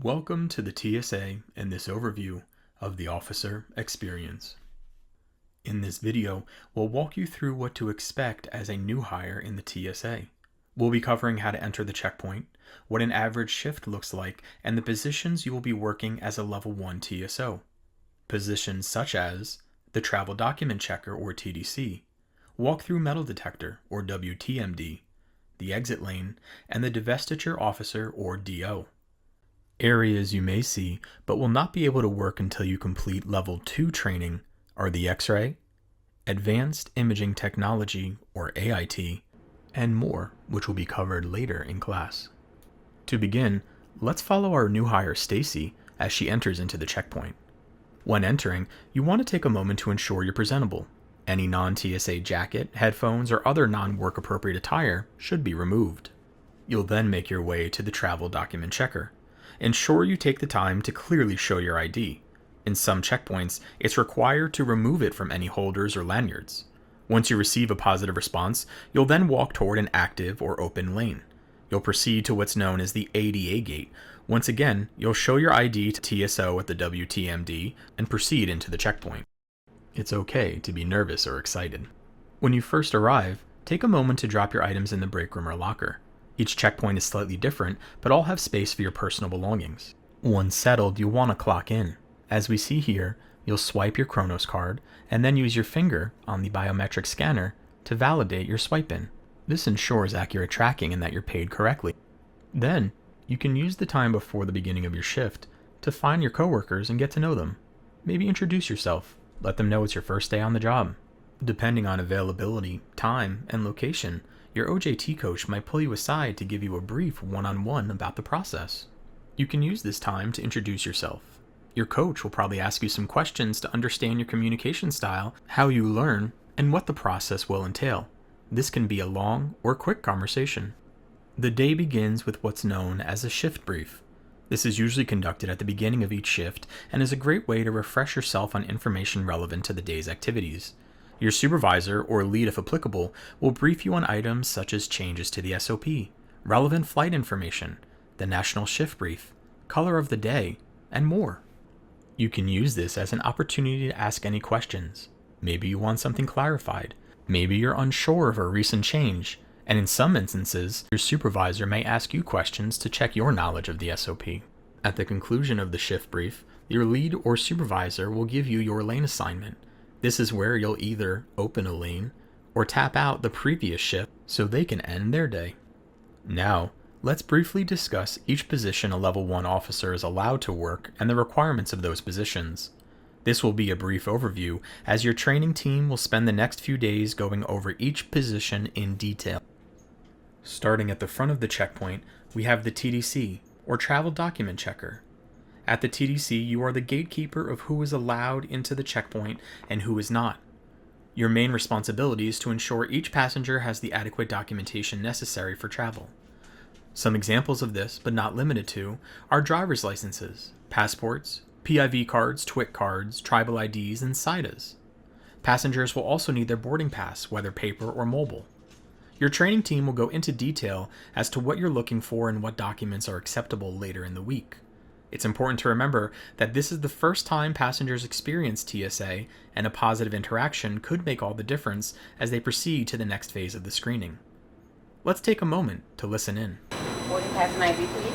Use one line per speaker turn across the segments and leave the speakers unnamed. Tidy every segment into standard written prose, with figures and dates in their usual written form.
Welcome to the TSA and this overview of the officer experience. In this video, we'll walk you through what to expect as a new hire in the TSA. We'll be covering how to enter the checkpoint, what an average shift looks like, and the positions you will be working as a Level 1 TSO. Positions such as the Travel Document Checker or TDC, Walk-Through Metal Detector or WTMD, the Exit Lane, and the Divestiture Officer or DO. Areas you may see but will not be able to work until you complete Level 2 training are the X-ray, Advanced Imaging Technology or AIT, and more, which will be covered later in class. To begin, let's follow our new hire Stacy as she enters into the checkpoint. When entering, you want to take a moment to ensure you're presentable. Any non-TSA jacket, headphones, or other non-work appropriate attire should be removed. You'll then make your way to the Travel Document Checker. Ensure you take the time to clearly show your ID. In some checkpoints, it's required to remove it from any holders or lanyards. Once you receive a positive response, you'll then walk toward an active or open lane. You'll proceed to what's known as the ADA gate. Once again, you'll show your ID to TSO at the WTMD and proceed into the checkpoint. It's okay to be nervous or excited. When you first arrive, take a moment to drop your items in the break room or locker. Each checkpoint is slightly different, but all have space for your personal belongings. Once settled, you'll want to clock in. As we see here, you'll swipe your Kronos card and then use your finger on the biometric scanner to validate your swipe in. This ensures accurate tracking and that you're paid correctly. Then, you can use the time before the beginning of your shift to find your coworkers and get to know them. Maybe introduce yourself. Let them know it's your first day on the job. Depending on availability, time, and location, your OJT coach might pull you aside to give you a brief one-on-one about the process. You can use this time to introduce yourself. Your coach will probably ask you some questions to understand your communication style, how you learn, and what the process will entail. This can be a long or quick conversation. The day begins with what's known as a shift brief. This is usually conducted at the beginning of each shift and is a great way to refresh yourself on information relevant to the day's activities. Your supervisor, or lead if applicable, will brief you on items such as changes to the SOP, relevant flight information, the national shift brief, color of the day, and more. You can use this as an opportunity to ask any questions. Maybe you want something clarified. Maybe you're unsure of a recent change, and in some instances, your supervisor may ask you questions to check your knowledge of the SOP. At the conclusion of the shift brief, your lead or supervisor will give you your lane assignment. This is where you'll either open a lane or tap out the previous shift so they can end their day. Now, let's briefly discuss each position a Level 1 officer is allowed to work and the requirements of those positions. This will be a brief overview, as your training team will spend the next few days going over each position in detail. Starting at the front of the checkpoint, we have the TDC, or Travel Document Checker. At the TDC, you are the gatekeeper of who is allowed into the checkpoint and who is not. Your main responsibility is to ensure each passenger has the adequate documentation necessary for travel. Some examples of this, but not limited to, are driver's licenses, passports, PIV cards, TWIC cards, tribal IDs, and SIDAs. Passengers will also need their boarding pass, whether paper or mobile. Your training team will go into detail as to what you're looking for and what documents are acceptable later in the week. It's important to remember that this is the first time passengers experience TSA, and a positive interaction could make all the difference as they proceed to the next phase of the screening. Let's take a moment to listen in.
Boarding pass and ID, please.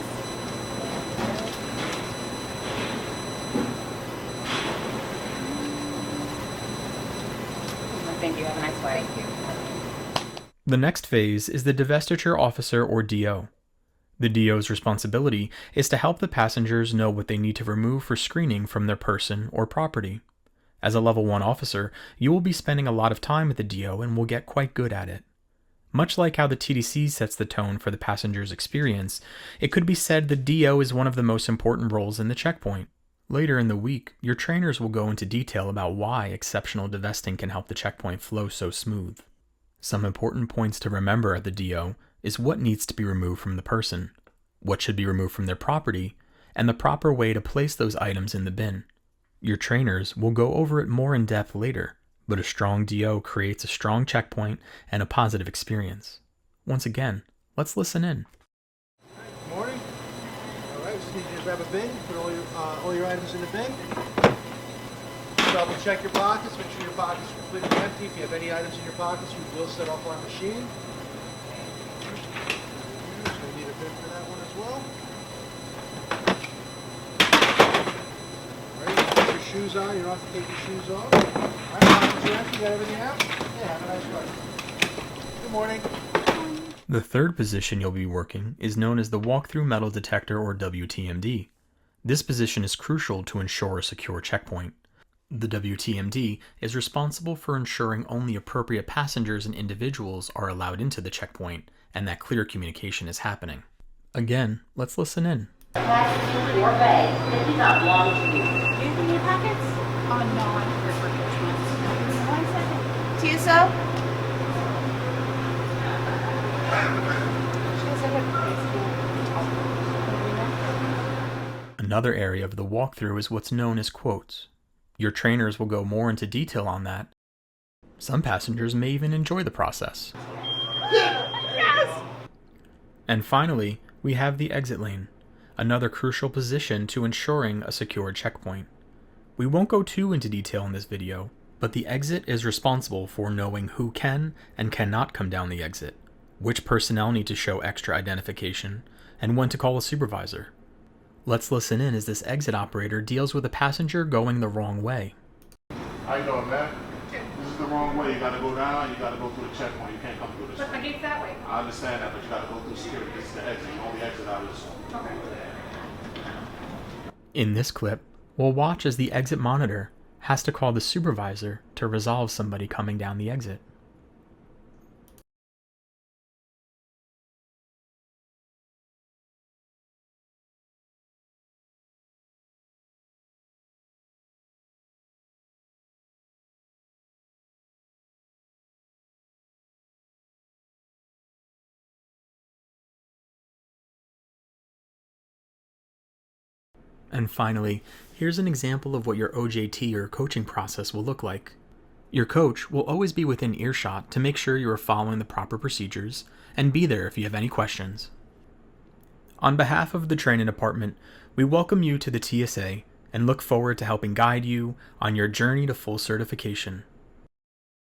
Thank you. Have a nice flight. Thank you.
The next phase is the Divestiture Officer or DO. The DO's responsibility is to help the passengers know what they need to remove for screening from their person or property. As a Level 1 officer, you will be spending a lot of time with the DO and will get quite good at it. Much like how the TDC sets the tone for the passenger's experience, it could be said the DO is one of the most important roles in the checkpoint. Later in the week, your trainers will go into detail about why exceptional divesting can help the checkpoint flow so smooth. Some important points to remember at the DO is what needs to be removed from the person, what should be removed from their property, and the proper way to place those items in the bin. Your trainers will go over it more in depth later, but a strong DO creates a strong checkpoint and a positive experience. Once again, let's listen in.
Good morning. All right, need you to grab a bin, put all your items in the bin. Double check your pockets, make sure your pockets are completely empty. If you have any items in your pockets, we will set off our machine. So we need a bin for that one as well. All right, you put your shoes on, you don't have to take your shoes off. All right, pockets are empty, you got everything out? Yeah, have a nice ride. Good morning.
The third position you'll be working is known as the Walk-Through Metal Detector, or WTMD. This position is crucial to ensure a secure checkpoint. The WTMD is responsible for ensuring only appropriate passengers and individuals are allowed into the checkpoint and that clear communication is happening. Again, let's listen in.
Passengers or bags that do not belong to you. Do you need your pockets?
No, I'm here for Christmas.
1 second.
TSO?
Another area of the walkthrough is what's known as quotes. Your trainers will go more into detail on that. Some passengers may even enjoy the process.
Yes!
And finally, we have the exit lane, another crucial position to ensuring a secure checkpoint. We won't go too into detail in this video, but the exit is responsible for knowing who can and cannot come down the exit, which personnel need to show extra identification, and when to call a supervisor. Let's listen in as this exit operator deals with a passenger going the wrong way.
How you doing, man? This is the wrong way. You gotta go down, you gotta go through the checkpoint. You can't come through this
But
way.
my gate's that way.
I understand that, but you gotta go through security. This is the exit. You only exit out of this one.
Okay.
In this clip, we'll watch as the exit monitor has to call the supervisor to resolve somebody coming down the exit. And finally, here's an example of what your OJT or coaching process will look like. Your coach will always be within earshot to make sure you are following the proper procedures and be there if you have any questions. On behalf of the training department, we welcome you to the TSA and look forward to helping guide you on your journey to full certification.